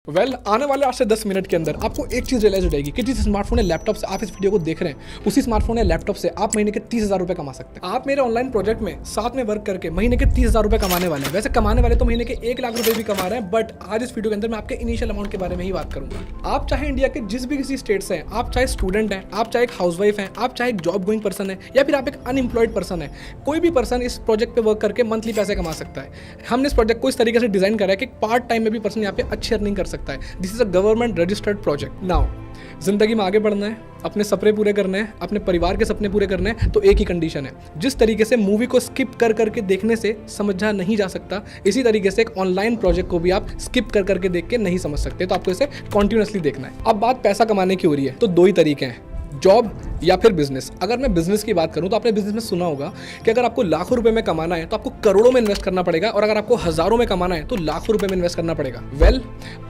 आने वाले 8 से 10 मिनट के अंदर आपको एक चीज रियलाइज हो जाएगी कि जिस स्मार्टफोन या लैपटॉप से आप इस वीडियो को देख रहे हैं उसी स्मार्टफोन या लैपटॉप से आप महीने के 30,000 रुपए कमा सकते हैं। आप मेरे ऑनलाइन प्रोजेक्ट में साथ में वर्क करके महीने के 30,000 रुपए कमाने वाले हैं। वैसे कमाने वाले तो महीने के 1 लाख रुपए भी कमा रहे हैं, बट आज इस वीडियो के अंदर मैं आपके इनिशियल अमाउंट के बारे में ही बात करूंगा। आप चाहे इंडिया के जिस भी किसी स्टेट से हैं, आप चाहे स्टूडेंट हैं, आप चाहे एक हाउसवाइफ हैं, आप चाहे एक जॉब गोइंग पर्सन है या फिर आप एक अनएम्प्लॉयड पर्सन है, कोई भी पर्सन इस प्रोजेक्ट पे वर्क करके मंथली पैसे कमा सकता है। हमने इस प्रोजेक्ट को इस तरीके से डिजाइन करा है कि पार्ट टाइम में भी पर्सन यहाँ पे अच्छी अर्निंग कर सकता है। This is a government registered project. Now जिंदगी में आगे बढ़ना है, अपने सपने पूरे करने हैं, अपने परिवार के सपने पूरे करने हैं, तो एक ही कंडीशन है। जिस तरीके से मूवी को स्किप कर करके देखने से समझा नहीं जा सकता, इसी तरीके से एक ऑनलाइन प्रोजेक्ट को भी आप स्किप कर करके देख के नहीं समझ सकते। तो आपको इसे कॉन्टिन्यूसली देखना है। अब बात पैसा कमाने की हो रही है तो दो ही तरीके हैं, जॉब या फिर बिजनेस। अगर मैं बिजनेस की बात करूं तो आपने बिजनेस में सुना होगा कि अगर आपको लाखों रुपए में कमाना है तो आपको करोड़ों में इन्वेस्ट करना पड़ेगा, और अगर आपको हजारों में कमाना है तो लाखों रुपए में इन्वेस्ट करना पड़ेगा।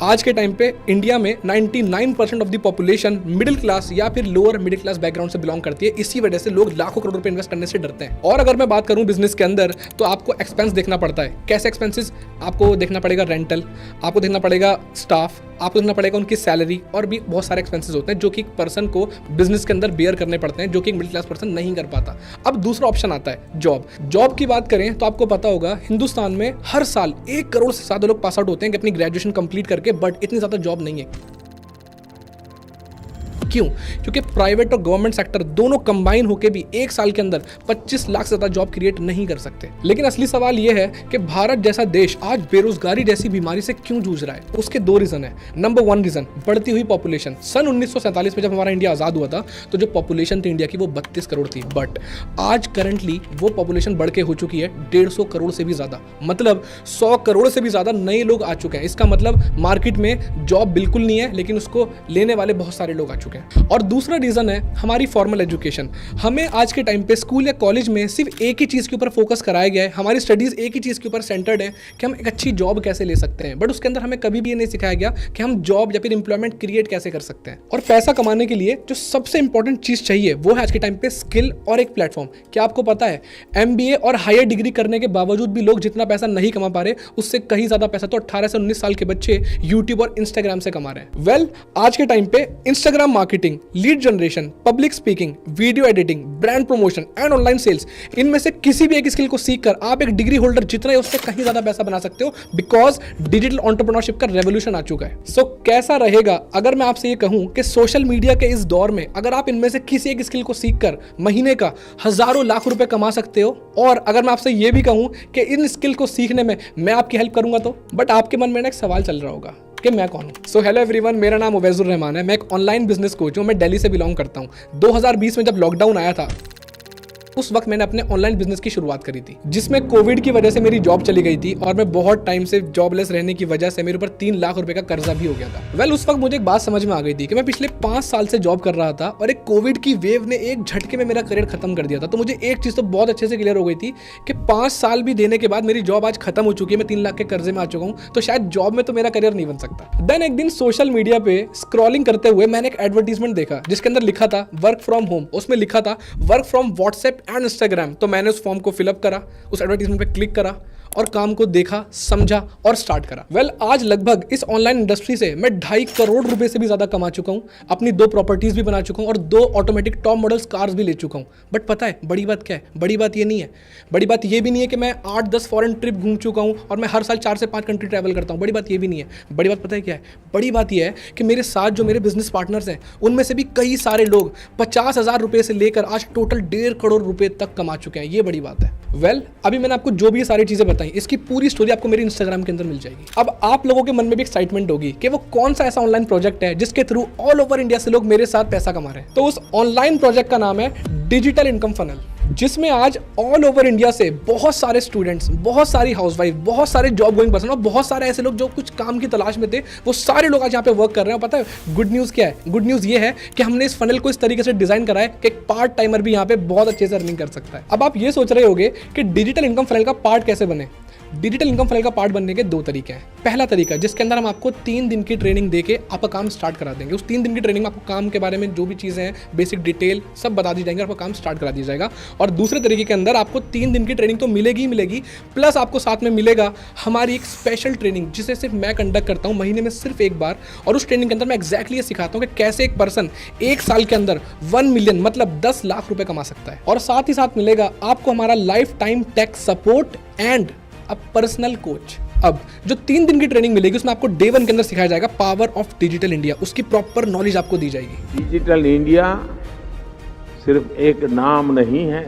आज के टाइम पे इंडिया में 99% of the population middle class या फिर लोअर मिडिल क्लास बैकग्राउंड से बिलोंग करती है। इसी वजह से लोग लाखों करोड़ रुपए इन्वेस्ट करने से डरते हैं। और अगर मैं बात करूं बिजनेस के अंदर तो आपको एक्सपेंस देखना पड़ता है। कैसे एक्सपेंसेस? आपको देखना पड़ेगा रेंटल, आपको देखना पड़ेगा स्टाफ, आपको देखना पड़ेगा उनकी सैलरी, और भी बहुत सारे एक्सपेंसेस होते हैं जो कि एक पर्सन को बिजनेस के अंदर बेयर करने पड़ते हैं, जो कि एक मिडिल क्लास पर्सन नहीं कर पाता। अब दूसरा ऑप्शन आता है जॉब। जॉब की बात करें तो आपको पता होगा हिंदुस्तान में हर साल 1 करोड़ से ज्यादा लोग पास आउट होते हैं कि अपनी ग्रेजुएशन कंप्लीट करके, बट इतनी ज्यादा जॉब नहीं है। क्यों? क्योंकि प्राइवेट और गवर्नमेंट सेक्टर दोनों कंबाइन होकर भी एक साल के अंदर 25 लाख से ज्यादा जॉब क्रिएट नहीं कर सकते। लेकिन असली सवाल यह है कि भारत जैसा देश आज बेरोजगारी जैसी बीमारी से क्यों जूझ रहा है? उसके दो रीजन है। नंबर 1 रीजन, बढ़ती हुई पॉपुलेशन। सन 1947 में जब हमारा इंडिया आजाद हुआ था तो जो पॉपुलेशन थी इंडिया की वो 32 करोड़ थी, बट आज करंटली वो पॉपुलेशन बढ़ के हो चुकी है 150 करोड़ से भी ज्यादा। मतलब 100 करोड़ से भी ज्यादा नए लोग आ चुके हैं। इसका मतलब मार्केट में जॉब बिल्कुल नहीं है, लेकिन उसको लेने वाले बहुत सारे लोग आ चुके हैं। और दूसरा रीजन है हमारी फॉर्मल एजुकेशन। हमें आज के टाइम पे स्कूल या कॉलेज में सिर्फ एक ही चीज के ऊपर फोकस कराया गया है। हमारी स्टडीज एक ही चीज के ऊपर सेंटर्ड है कि हम एक अच्छी जॉब कैसे ले सकते हैं, बट उसके अंदर हमें कभी भी ये नहीं सिखाया गया कि हम जॉब या फिर एम्प्लॉयमेंट क्रिएट कैसे कर सकते हैं। और पैसा कमाने के लिए जो सबसे इंपॉर्टेंट चीज चाहिए वो है आज के टाइम पे स्किल और एक प्लेटफॉर्म। क्या आपको पता है MBA और हायर डिग्री करने के बावजूद भी लोग जितना पैसा नहीं कमा पा रहे, उससे कहीं ज्यादा पैसा तो 18 से 19 साल के बच्चे यूट्यूब और इंस्टाग्राम से कमा रहे हैं। आज के टाइम पे Instagram marketing, lead generation, public speaking, video editing, brand promotion and online sales, इनमें से किसी भी एक स्किल को सीखकर आप एक डिग्री होल्डर जितना है उससे कहीं ज्यादा पैसा बना सकते हो, बिकॉज डिजिटल एंटरप्रेन्योरशिप का रेवोल्यूशन आ चुका है। सो कैसा रहेगा अगर मैं आपसे ये कहूं कि सोशल मीडिया के इस दौर में अगर आप इनमें से किसी एक स्किल को सीखकर महीने का हजारों लाख रुपए कमा सकते हो, और अगर मैं आपसे ये भी कहूं कि इन स्किल को सीखने में मैं आपकी हेल्प करूंगा तो, बट आपके मन में एक सवाल चल रहा होगा कि मैं कौन हूँ। सो हेलो एवरीवन, मेरा नाम उवैजुर रहमान है। मैं एक ऑनलाइन बिजनेस कोच हूँ। मैं दिल्ली से बिलोंग करता हूँ। 2020 में जब लॉकडाउन आया था उस वक्त मैंने अपने ऑनलाइन बिजनेस की शुरुआत करी थी, जिसमें कोविड की वजह से मेरी जॉब चली गई थी और मैं बहुत टाइम से जॉबलेस रहने की वजह से मेरे ऊपर 3 लाख रुपए का कर्जा भी हो गया था। उस वक्त मुझे एक बात समझ में आ गई थी कि मैं पिछले 5 साल से जॉब कर रहा था और एक कोविड की वेव ने एक झटके में मेरा करियर खत्म कर दिया था। तो मुझे एक चीज तो बहुत अच्छे से क्लियर हो गई थी कि 5 साल भी देने के बाद मेरी जॉब आज खत्म हो चुकी है, मैं 3 लाख के कर्जे में आ चुका हूँ, तो शायद जॉब में तो मेरा करियर नहीं बन सकता। देन एक दिन सोशल मीडिया पे स्क्रॉलिंग करते हुए मैंने एक एडवर्टीजमेंट देखा जिसके अंदर लिखा था वर्क फ्रॉम होम। उसमें लिखा था work from WhatsApp and Instagram. तो मैंने उस फॉर्म को फिलअप करा, उस एडवर्टीजमेंट पे क्लिक करा और काम को देखा, समझा और स्टार्ट करा। आज लगभग इस ऑनलाइन इंडस्ट्री से मैं 2.5 करोड़ रुपए से भी ज्यादा कमा चुका हूं। अपनी 2 प्रॉपर्टीज भी बना चुका हूं और 2 ऑटोमेटिक टॉप मॉडल्स कार्स भी ले चुका हूं। बट पता है बड़ी बात क्या है? बड़ी बात ये नहीं है। बड़ी बात ये भी नहीं है कि मैं 8-10 फॉरेन ट्रिप घूम चुका हूं और मैं हर साल 4 से 5 कंट्री ट्रैवल करता हूं। बड़ी बात ये भी नहीं है। बड़ी बात पता है क्या है? बड़ी बात ये है कि मेरे साथ जो मेरे बिजनेस पार्टनर्स हैं उनमें से भी कई सारे लोग 50,000 रुपए से लेकर आज टोटल 1.5 करोड़ रुपए तक कमा चुके हैं। ये बड़ी बात है। अभी मैंने आपको जो भी ये सारी चीजें बताई, इसकी पूरी स्टोरी आपको मेरे इंस्टाग्राम के अंदर मिल जाएगी। अब आप लोगों के मन में भी एक्साइटमेंट होगी कि वो कौन सा ऐसा ऑनलाइन प्रोजेक्ट है जिसके थ्रू ऑल ओवर इंडिया से लोग मेरे साथ पैसा कमा रहे हैं। तो उस ऑनलाइन प्रोजेक्ट का नाम है डिजिटल इनकम फनल, जिसमें आज ऑल ओवर इंडिया से बहुत सारे स्टूडेंट्स, बहुत सारी हाउसवाइफ, बहुत सारे जॉब गोइंग पर्सन और बहुत सारे ऐसे लोग जो कुछ काम की तलाश में थे, वो सारे लोग आज यहाँ पे वर्क कर रहे हैं। पता है गुड न्यूज़ क्या है? गुड न्यूज़ ये है कि हमने इस फनल को इस तरीके से डिजाइन करा है कि एक पार्ट टाइमर भी यहाँ पे बहुत अच्छे से अर्निंग कर सकता है। अब आप ये सोच रहे होगे कि डिजिटल इनकम फनल का पार्ट कैसे बने। डिजिटल इनकम फनल का पार्ट बनने के दो तरीके हैं। पहला तरीका जिसके अंदर हम आपको 3 दिन की ट्रेनिंग देके आपका काम स्टार्ट करा देंगे। उस 3 दिन की ट्रेनिंग में आपको काम के बारे में जो भी चीज़ें हैं, बेसिक डिटेल सब बता दी जाएंगे, आपका काम स्टार्ट करा दिया जाएगा। और दूसरे तरीके के अंदर आपको 3 दिन की ट्रेनिंग तो मिलेगी ही मिलेगी, प्लस आपको साथ में मिलेगा हमारी एक स्पेशल ट्रेनिंग जिसे सिर्फ मैं कंडक्ट करता हूँ महीने में सिर्फ एक बार। और उस ट्रेनिंग के अंदर मैं एक्जैक्टली ये सिखाता हूँ कि कैसे एक पर्सन 1 साल के अंदर 1 मिलियन मतलब 10 लाख रुपए कमा सकता है। और साथ ही साथ मिलेगा आपको हमारा lifetime tech support and a personal coach. अब जो 3 दिन की ट्रेनिंग मिलेगी उसमें आपको डे 1 के अंदर सिखाया जाएगा पावर ऑफ डिजिटल इंडिया, उसकी प्रॉपर नॉलेज आपको दी जाएगी। डिजिटल इंडिया सिर्फ एक नाम नहीं है,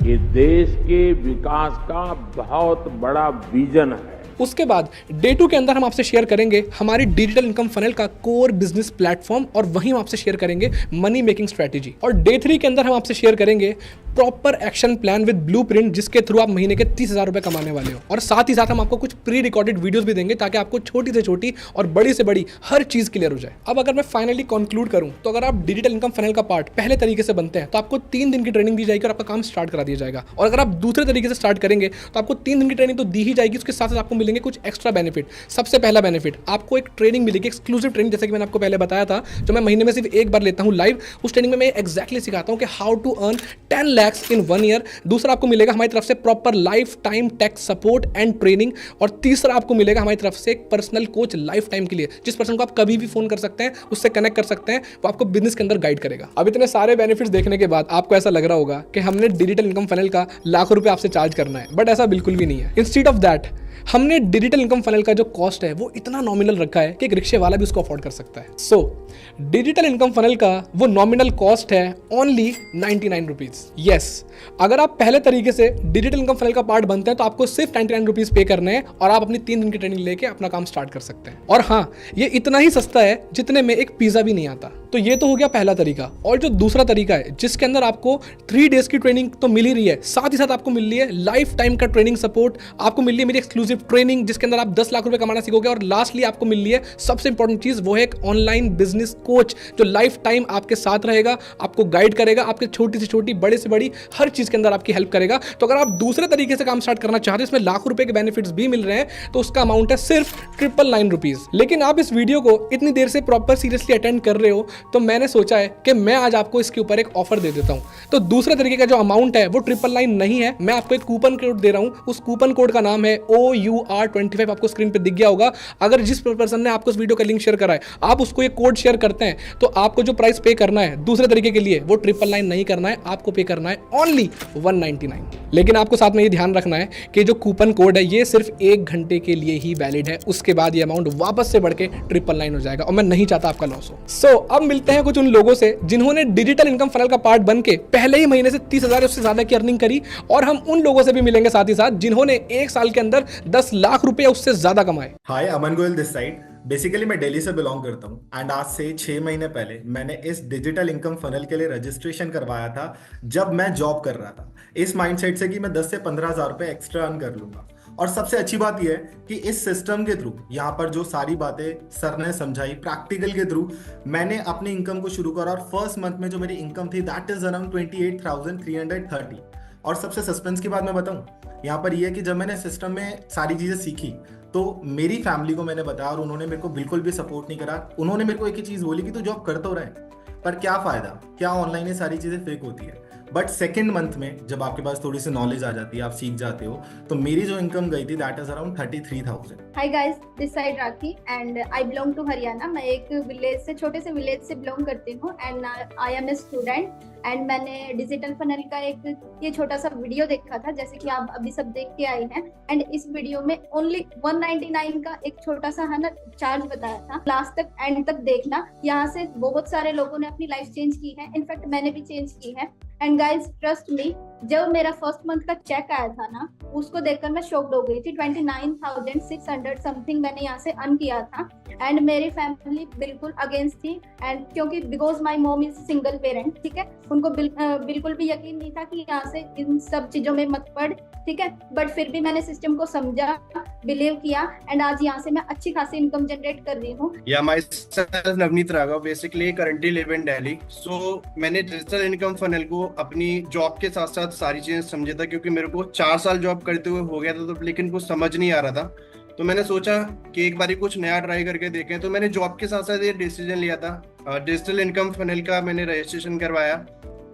ये देश के विकास का बहुत बड़ा विजन है। उसके बाद डे 2 के अंदर हम आपसे शेयर करेंगे हमारी डिजिटल इनकम फनल का कोर बिजनेस प्लेटफॉर्म, और वहीं हम आपसे शेयर करेंगे मनी मेकिंग स्ट्रेटेजी। और डे 3 के अंदर हम आपसे शेयर करेंगे proper action plan with blueprint, जिसके थ्रू आप महीने के 30,000 रुपए कमाने वाले हो। और साथ ही साथ हम आपको कुछ प्री रिकॉर्डेड वीडियोस भी देंगे ताकि आपको छोटी से छोटी और बड़ी से बड़ी हर चीज क्लियर हो जाए। अब अगर मैं फाइनली कंक्लूड करूं तो अगर आप डिजिटल इनकम फनल का पार्ट पहले तरीके से बनते हैं तो आपको 3 दिन की ट्रेनिंग दी जाएगी और आपका काम स्टार्ट करा दिया जाएगा। और अगर आप दूसरे तरीके से स्टार्ट करेंगे तो आपको 3 दिन की ट्रेनिंग तो दी ही जाएगी, उसके साथ साथ आपको मिलेंगे कुछ एक्स्ट्रा बेनिफिट। सबसे पहला बेनिफिट, आपको एक ट्रेनिंग मिलेगी, एक्सक्लूसिव ट्रेनिंग, जैसे कि मैंने आपको पहले बताया था, जो मैं महीने में सिर्फ एक बार लेता हूं लाइव। उस ट्रेनिंग में मैं एक्जैक्टली सिखाता हूं कि how to earn 10 lakhs in 1 year. दूसरा आपको मिलेगा हमारी तरफ से proper lifetime tech support and training. और तीसरा आपको मिलेगा हमारी तरफ से एक पर्सनल कोच लाइफ टाइम के लिए, जिस पर्सन को आप कभी भी फोन कर सकते हैं, उससे कनेक्ट कर सकते हैं, वो आपको बिजनेस के अंदर गाइड करेगा। अब इतने सारे बेनिफिट्स देखने के बाद आपको ऐसा लग रहा होगा कि हमने डिजिटल इनकम फनल का लाखों रुपए आपसे चार्ज करना है, बट ऐसा बिल्कुल भी नहीं है। इंस्टीड ऑफ दैट हमने डिजिटल इनकम फनल का जो कॉस्ट है वो इतना नॉमिनल रखा है कि एक रिक्शे वाला भी उसको अफोर्ड कर सकता है। सो डिजिटल इनकम फनल का वो नॉमिनल कॉस्ट है ओनली 99 रुपीज। यस, अगर आप पहले तरीके से डिजिटल इनकम फनल का पार्ट बनते हैं तो आपको सिर्फ 99 रुपीज पे करने हैं और आप अपनी 3 दिन की ट्रेनिंग लेके अपना काम स्टार्ट कर सकते हैं। और हाँ, ये इतना ही सस्ता है जितने में एक पिज्जा भी नहीं आता। तो ये तो हो गया पहला तरीका। और जो दूसरा तरीका है जिसके अंदर आपको 3 डेज की ट्रेनिंग तो मिल ही रही है, साथ ही साथ आपको मिल रही है लाइफ टाइम का ट्रेनिंग सपोर्ट, आपको मिल रही है मेरी एक्सक्लूसिव ट्रेनिंग जिसके अंदर आप 10 लाख रुपए कमाना सीखोगे, और लास्टली आपको मिल रही है सबसे इंपॉर्टेंट चीज, वो है एक ऑनलाइन बिजनेस कोच जो लाइफ टाइम आपके साथ रहेगा, आपको गाइड करेगा, आपके छोटी से छोटी बड़े से बड़ी हर चीज के अंदर आपकी हेल्प करेगा। तो अगर आप दूसरे तरीके से काम स्टार्ट करना चाहते हैं, इसमें लाखों रुपए के बेनिफिट्स भी मिल रहे हैं, तो उसका अमाउंट है सिर्फ 999 रुपीज। लेकिन आप इस वीडियो को इतनी देर से प्रॉपर सीरियसली अटेंड कर रहे हो, तो मैंने सोचा है कि मैं आज आपको इसके ऊपर एक ऑफर दे देता हूं। तो दूसरे तरीके का जो अमाउंट है वो 999 नहीं है, मैं आपको एक कूपन कोड दे रहा हूं। उस कूपन कोड का नाम है OUR25, आपको स्क्रीन पे दिख गया होगा। अगर जिस पर्सन ने आपको इस वीडियो का लिंक शेयर करा है, आप उसको ये कोड शेयर करते हैं, तो आपको जो प्राइस पे करना है दूसरे तरीके के लिए वो 999 नहीं करना है, आपको पे करना है ओनली 199। लेकिन आपको साथ में ये ध्यान रखना है कि जो कूपन कोड है ये सिर्फ 1 घंटे के लिए ही वैलिड है, उसके बाद ये अमाउंट वापस से बढ़ के 999 हो जाएगा, और मैं नहीं चाहता आपका लॉस हो। सो अब मिलते हैं कुछ उन लोगों से जिन्होंने डिजिटल इनकम फनल का पार्ट बन के पहले ही महीने से 30,000 उससे ज्यादा की अर्निंग करी, और हम उन लोगों से भी मिलेंगे साथ ही साथ जिन्होंने 1 साल के अंदर 10 लाख रुपए उससे ज्यादा कमाए। हाय, अमन गोयल दिस साइड। बेसिकली मैं दिल्ली से बिलोंग करता हूँ एंड आज से 6 महीने पहले मैंने इस डिजिटल इनकम फनल के लिए रजिस्ट्रेशन करवाया था जब मैं जॉब कर रहा था, इस माइंडसेट से कि मैं 10 से 15,000 रुपए एक्स्ट्रा अर्न कर लूंगा। और सबसे अच्छी बात यह है कि इस सिस्टम के थ्रू यहाँ पर जो सारी बातें सर ने समझाई प्रैक्टिकल के थ्रू, मैंने अपनी इनकम को शुरू करा, और फर्स्ट मंथ में जो मेरी इनकम थी दैट इज अराउंड 28,330। और सबसे सस्पेंस की बात मैं बताऊं यहाँ पर यह है कि जब मैंने सिस्टम में सारी चीजें सीखी तो मेरी फैमिली को मैंने बताया और उन्होंने मेरे को बिल्कुल भी सपोर्ट नहीं करा। उन्होंने मेरे को एक ही चीज बोली कि तू जॉब कर तो रहा है, पर क्या फायदा, क्या ऑनलाइन ये सारी चीजें फेक होती है। बट सेकेंड मंथ में जब आपके पास थोड़ी सी नॉलेज आ जाती है, आप सीख जाते हो, तो मेरी जो इनकम गई थी that is around 33,000। Hi guys, this side Rakhi and I belong to Haryana. मैं एक विलेज से, छोटे से विलेज से बिलोंग करती हूँ and I am a student. And मैंने डिजिटल फनल का एक ये छोटा सा वीडियो देखा था, जैसे कि आप अभी सब देख के आए हैं। एंड इस वीडियो में ओनली 199 का एक छोटा सा है ना चार्ज बताया था। लास्ट तक एंड तक देखना, यहाँ से बहुत सारे लोगों ने अपनी लाइफ चेंज की है, इनफैक्ट मैंने भी चेंज की है। एंड गाइज ट्रस्ट मी, जब मेरा फर्स्ट मंथ का चेक आया था ना, उसको देखकर मैं शॉक्ड हो गई थी। 29,600 समथिंग मैंने यहाँ से अर्न किया था। एंड मेरी फैमिली बिल्कुल अगेंस्ट थी, एंड क्योंकि because my mom is single parent, ठीक है, उनको बिल्कुल भी यकीन नहीं था कि यहाँ से इन सब चीजों में मत पड़, ठीक है, बट फिर भी मैंने सिस्टम को समझा, बिलीव किया एंड आज यहाँ से मैं अच्छी खासी इनकम जनरेट कर रही हूँ। या myself Navneet Raghav, basically currently live in Delhi. So मैंने डिजिटल इनकम फनल को अपनी जॉब के साथ साथ सारी चीजें समझा था, क्योंकि मेरे को 4 साल जॉब करते हुए हो गया था, तो लेकिन कुछ समझ नहीं आ रहा था। तो मैंने सोचा कि एक बारी कुछ नया ट्राई करके देखें। तो मैंने जॉब के साथ साथ ये डिसीजन लिया था, डिजिटल इनकम फनल का मैंने रजिस्ट्रेशन करवाया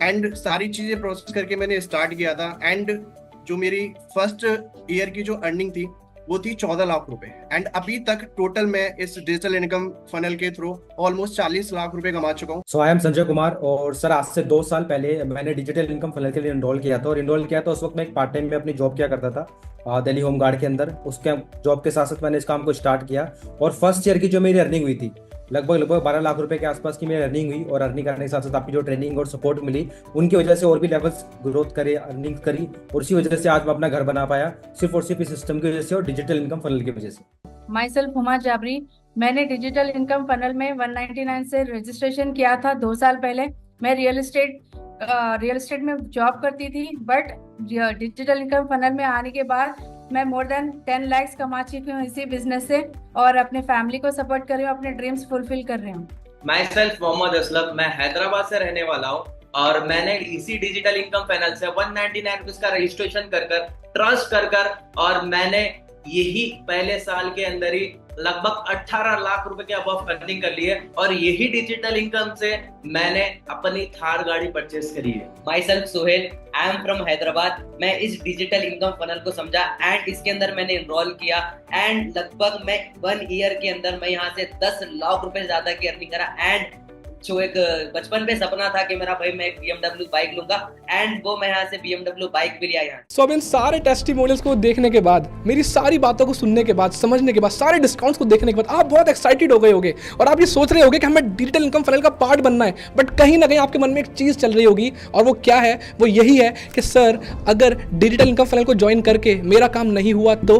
एंड सारी चीजें प्रोसेस करके मैंने स्टार्ट किया था। एंड जो मेरी फर्स्ट ईयर की जो अर्निंग थी वो थी 14 लाख रुपए एंड अभी तक टोटल मैं इस डिजिटल इनकम फनल के थ्रू ऑलमोस्ट 40 लाख रुपए कमा चुका हूँ। आई एम संजय कुमार और सर आज से 2 साल पहले मैंने डिजिटल इनकम फनल के लिए इनरोल किया था। और इनरोल किया था उस वक्त मैं एक पार्ट टाइम में अपनी जॉब किया करता था दिल्ली होम गार्ड के अंदर। उसके जॉब के साथ साथ मैंने इस काम को स्टार्ट किया और फर्स्ट ईयर की जो मेरी अर्निंग हुई थी लगभग 12 लाख रुपए के आसपास की मेरी अर्निंग हुई। और अर्निंग करने के साथ साथ आपकी जो ट्रेनिंग और सपोर्ट मिली उनकी वजह से और भी लेवल्स ग्रोथ करे, अर्निंग करी और उसी वजह से आज मैं अपना घर बना पाया, सिर्फ और सिर्फ इस सिस्टम की वजह से और डिजिटल इनकम फनल की वजह से। माई सेल्फ हुमा जाबरी, मैंने डिजिटल इनकम फनल में 199 से रजिस्ट्रेशन किया था 2 साल पहले। मैं रियल एस्टेट में जॉब करती थी, बट डिजिटल इनकम फनल में आने के बाद मैं मोर देन 10 लाख कमा चुकी हूँ इसी बिजनेस से और अपने फैमिली को सपोर्ट कर रही हूँ, अपने ड्रीम्स फुलफिल कर रही हूँ। माई सेल्फ मोहम्मद असलम, मैं हैदराबाद से रहने वाला हूँ और मैंने इसी डिजिटल इनकम फाइनेंस से 199 रुपीज का रजिस्ट्रेशन कर ट्रस्ट कर और मैंने यही पहले साल के अंदर ही लगभग 18 लाख रुपए के अबव अर्निंग कर ली है और यही डिजिटल इनकम से मैंने अपनी थार गाड़ी परचेस करी है। My self Sohail, I am from Hyderabad. मैं इस डिजिटल इनकम फनल को समझा एंड इसके अंदर मैंने एनरोल किया एंड लगभग मैं 1 ईयर के अंदर मैं यहाँ से 10 लाख रुपए ज्यादा की अर्निंग करा। एंड जो एक बचपन पे सपना था कि मेरा भाई मैं एक BMW बाइक लूंगा एंड वो मैं यहाँ से BMW बाइक भी लिया यहाँ। सो अब इन सारे टेस्टिमोनियल्स को देखने के बाद, मेरी सारी बातों को सुनने के बाद, समझने के बाद, सारे डिस्काउंट्स को देखने के बाद आप बहुत एक्साइटेड हो गए होगे और आप ये सोच रहे होगे कि हमें डिजिटल इनकम फनल का पार्ट बनना है। बट कहीं ना कहीं आपके मन में एक चीज़ चल रही होगी और वो क्या है? वो यही है कि सर अगर डिजिटल इनकम फनल को ज्वाइन करके मेरा काम नहीं हुआ तो,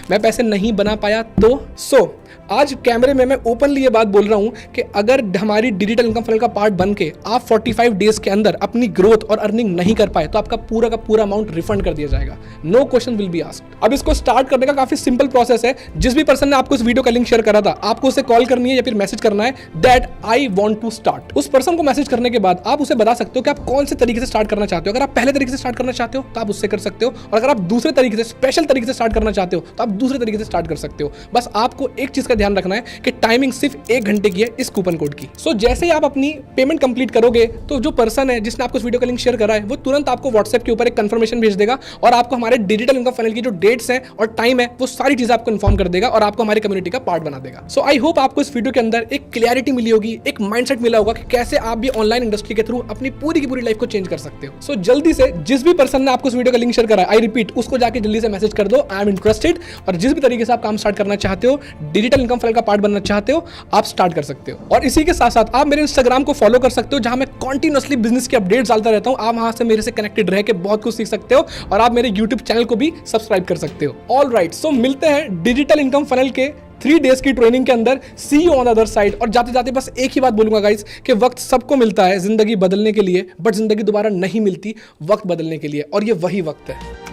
मैं पैसे नहीं बना पाया तो आज कैमरे में मैं ओपनली ये बात बोल रहा हूं कि अगर हमारी डिजिटल इनकम फनल का पार्ट बन के आप 45 डेज के अंदर अपनी ग्रोथ और अर्निंग नहीं कर पाए तो आपका पूरा का पूरा अमाउंट रिफंड कर दिया जाएगा। No question will be asked. अब इसको स्टार्ट करने का काफी सिंपल प्रोसेस है। जिस भी पर्सन ने आपको इस वीडियो का लिंक शेयर करा था, आपको उसे कॉल करनी है या फिर मैसेज करना है that I want to start. उस पर्सन को मैसेज करने के बाद आप उसे बता सकते हो कि आप कौन से तरीके से स्टार्ट करना चाहते हो। अगर आप पहले तरीके से स्टार्ट करना चाहते हो तो आप उससे कर सकते हो और अगर आप दूसरे तरीके से, स्पेशल तरीके से स्टार्ट करना चाहते हो तो आप दूसरे तरीके से स्टार्ट कर सकते हो। बस आपको एक चीज का ध्यान रखना है कि टाइमिंग सिर्फ 1 घंटे की है इस कूपन कोड की। सो जैसे ही आप अपनी पेमेंट कंप्लीट करोगे तो जो पर्सन है जिसने आपको इस वीडियो का लिंक शेयर करा है वो तुरंत आपको व्हाट्सएप के ऊपर एक कंफर्मेशन भेज देगा और आपको हमारे डिजिटल इनकम फनल की जो डेट्स हैं और टाइम है वो सारी चीजें आपको इन्फॉर्म कर देगा और आपको हमारी कम्युनिटी का पार्ट बना देगा। सो आई होप आपको इस वीडियो के अंदर एक क्लैरिटी मिली होगी, एक माइंडसेट मिला होगा कि कैसे आप भी ऑनलाइन इंडस्ट्री के थ्रू अपनी पूरी की पूरी लाइफ को चेंज कर सकते हो। सो जल्दी से जिस भी पर्सन ने आपको इस वीडियो का लिंक शेयर करा है, आई रिपीट, उसको जाके जल्दी से मैसेज कर दो आई एम इंटरेस्टेड। और जिस भी तरीके से आप काम स्टार्ट करना चाहते हो, डिजिटल इनकम फनल का पार्ट बनना चाहते हो, आप स्टार्ट कर सकते हो। और इसी के साथ साथ आप मेरे इंस्टाग्राम को फॉलो कर सकते हो जहां मैं कंटिन्यूअसली बिजनेस के अपडेट्स डालता रहता हूं। आप वहां से मेरे से कनेक्टेड रह के बहुत कुछ सीख सकते हो और आप मेरे यूट्यूब चैनल को भी सब्सक्राइब कर सकते हो। ऑल राइट, सो मिलते हैं डिजिटल इनकम फनल के 3 डेज की ट्रेनिंग के अंदर। See you on the other side. और जाते जाते बस एक ही बात बोलूंगा गाइस कि वक्त सबको मिलता है जिंदगी बदलने के लिए, बट जिंदगी दोबारा नहीं मिलती वक्त बदलने के लिए, और ये वही वक्त है।